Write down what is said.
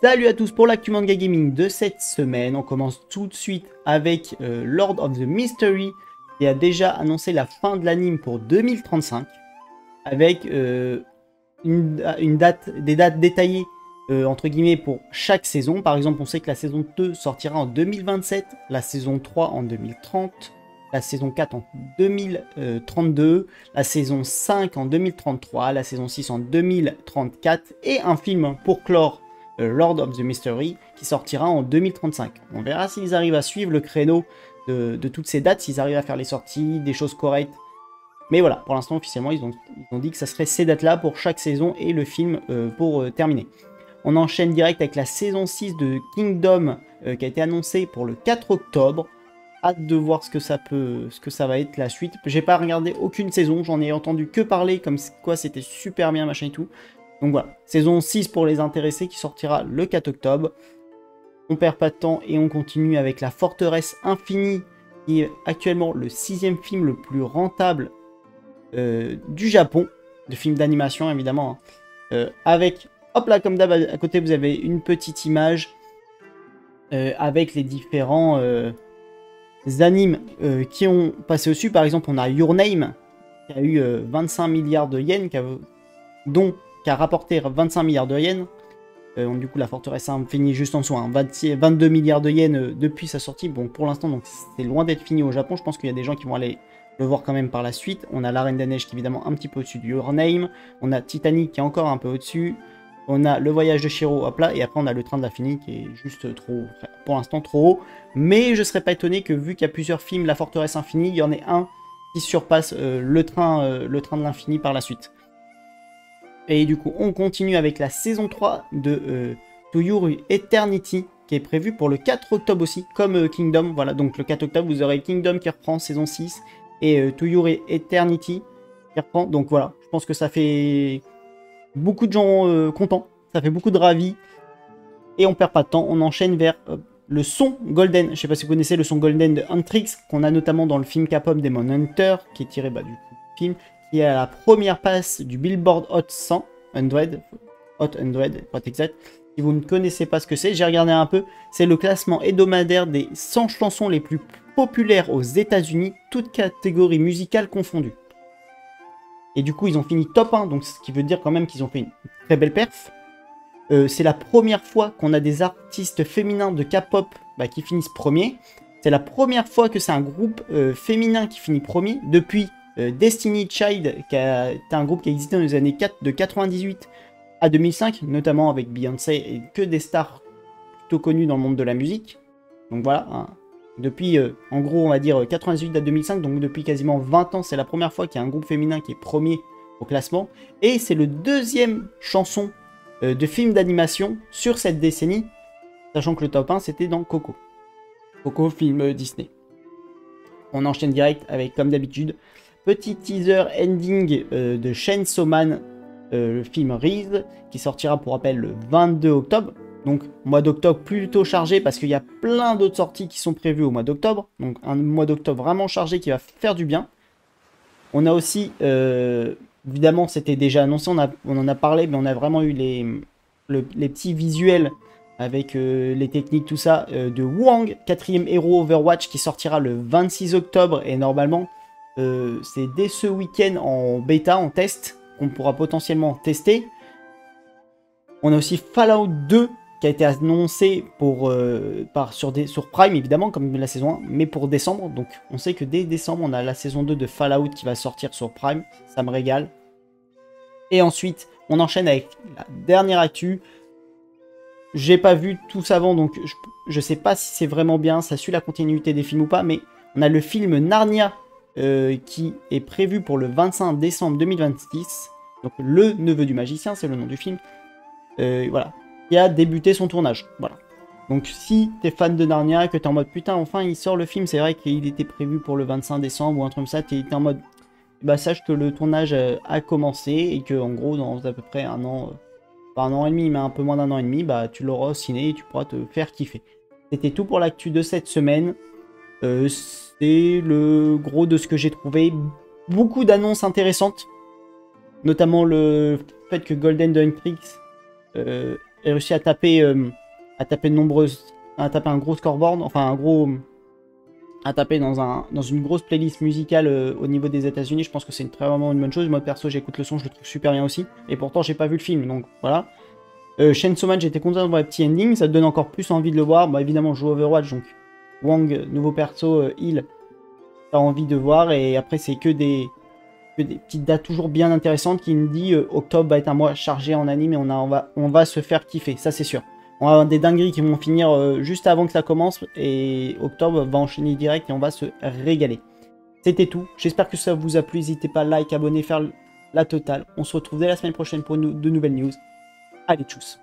Salut à tous pour l'actu manga gaming de cette semaine. On commence tout de suite avec Lord of the Mystery qui a déjà annoncé la fin de l'anime pour 2035 avec des dates détaillées entre guillemets pour chaque saison. Par exemple, on sait que la saison 2 sortira en 2027, la saison 3 en 2030, la saison 4 en 2032, la saison 5 en 2033, la saison 6 en 2034 et un film pour clore Lord of the Mystery qui sortira en 2035. On verra s'ils arrivent à suivre le créneau de toutes ces dates, s'ils arrivent à faire les sorties, des choses correctes. Mais voilà, pour l'instant officiellement ils ont dit que ça serait ces dates là pour chaque saison et le film pour terminer. On enchaîne direct avec la saison 6 de Kingdom qui a été annoncée pour le 4 octobre. Hâte de voir ce que ça va être la suite. J'ai pas regardé aucune saison, j'en ai entendu que parler comme quoi c'était super bien machin et tout. Donc voilà, saison 6 pour les intéressés qui sortira le 4 octobre. On perd pas de temps et on continue avec La Forteresse Infinie qui est actuellement le 6e film le plus rentable du Japon, de film d'animation évidemment. Avec, hop là comme d'hab, à côté vous avez une petite image avec les différents animes qui ont passé au-dessus. Par exemple on a Your Name qui a eu 25 milliards de yens, qui a rapporté 25 milliards de yens. Du coup, La Forteresse Infinie juste en dessous, hein, 22 milliards de yens depuis sa sortie. Bon, pour l'instant, donc c'est loin d'être fini au Japon. Je pense qu'il y a des gens qui vont aller le voir quand même par la suite. On a La Reine des Neiges qui est évidemment un petit peu au-dessus du Your Name. On a Titanic qui est encore un peu au-dessus. On a Le Voyage de Chihiro, hop là. Et après, on a Le Train de l'Infini qui est juste trop, pour l'instant, trop haut. Mais je serais pas étonné que, vu qu'il y a plusieurs films La Forteresse Infinie, il y en ait un qui surpasse le train de l'Infini par la suite. Et du coup, on continue avec la saison 3 de To Your Eternity, qui est prévue pour le 4 octobre aussi, comme Kingdom. Voilà, donc le 4 octobre, vous aurez Kingdom qui reprend saison 6, et To Your Eternity qui reprend. Donc voilà, je pense que ça fait beaucoup de gens contents, ça fait beaucoup de ravis. Et on perd pas de temps, on enchaîne vers le son Golden. Je sais pas si vous connaissez le son Golden de Huntrix, qu'on a notamment dans le film K-pop Demon Hunter, qui est tiré du coup, du film, qui est à la première place du Billboard Hot 100, Hot 100 pour être exact. Si vous ne connaissez pas ce que c'est, j'ai regardé un peu, c'est le classement hebdomadaire des 100 chansons les plus populaires aux États-Unis, toutes catégories musicales confondues. Et du coup, ils ont fini top 1, donc ce qui veut dire quand même qu'ils ont fait une très belle perf. C'est la première fois qu'on a des artistes féminins de K-pop qui finissent premier. C'est la première fois que c'est un groupe féminin qui finit premier depuis Destiny Child, qui a été un groupe qui a existé dans les années de 98 à 2005, notamment avec Beyoncé et que des stars plutôt connues dans le monde de la musique. Donc voilà, hein. Depuis, en gros, on va dire 98 à 2005, donc depuis quasiment 20 ans, c'est la première fois qu'il y a un groupe féminin qui est premier au classement. Et c'est le deuxième chanson de film d'animation sur cette décennie, sachant que le top 1, c'était dans Coco. Coco, film Disney. On enchaîne direct avec, comme d'habitude, petit teaser ending de Chainsaw Man, le film Rise, qui sortira pour rappel le 22 octobre. Donc mois d'octobre plutôt chargé parce qu'il y a plein d'autres sorties qui sont prévues au mois d'octobre. Donc un mois d'octobre vraiment chargé qui va faire du bien. On a aussi, évidemment c'était déjà annoncé, on en a parlé, mais on a vraiment eu les petits visuels avec les techniques, tout ça, de Wang, 4e héros Overwatch, qui sortira le 26 octobre. Et normalement, c'est dès ce week-end en bêta, en test, qu'on pourra potentiellement tester. On a aussi Fallout 2 qui a été annoncé sur Prime, évidemment, comme la saison 1, mais pour décembre. Donc on sait que dès décembre, on a la saison 2 de Fallout qui va sortir sur Prime. Ça me régale. Et ensuite, on enchaîne avec la dernière actu. J'ai pas vu tous avant, donc je sais pas si c'est vraiment bien, ça suit la continuité des films ou pas, mais on a le film Narnia qui est prévu pour le 25 décembre 2026. Donc Le Neveu du Magicien, c'est le nom du film. Voilà, qui a débuté son tournage. Voilà. Donc si t'es fan de Narnia, que t'es en mode putain, enfin il sort le film, c'est vrai qu'il était prévu pour le 25 décembre ou un truc comme ça, t'es en mode sache que le tournage a commencé et que en gros dans à peu près un an. Pas un an et demi, mais un peu moins d'un an et demi, tu l'auras au ciné et tu pourras te faire kiffer. C'était tout pour l'actu de cette semaine. C'est le gros de ce que j'ai trouvé. Beaucoup d'annonces intéressantes. Notamment le fait que Golden Huntrix réussi à taper un gros scoreboard, enfin à taper dans une grosse playlist musicale au niveau des États-Unis. Je pense que c'est vraiment une bonne chose. Moi perso, j'écoute le son, je le trouve super bien aussi. Et pourtant, j'ai pas vu le film, donc voilà. Chainsaw Man, j'étais content de voir les petits endings, ça te donne encore plus envie de le voir. Bah évidemment, je joue Overwatch, donc Wang, nouveau perso, Heal, t'as envie de voir. Et après, c'est que des petites dates toujours bien intéressantes qui me dit octobre va être un mois chargé en anime et on va se faire kiffer, ça c'est sûr. On va avoir des dingueries qui vont finir juste avant que ça commence et octobre va enchaîner direct et on va se régaler. C'était tout, j'espère que ça vous a plu, n'hésitez pas à like, abonner, faire la totale. On se retrouve dès la semaine prochaine pour de nouvelles news. Allez, tchuss.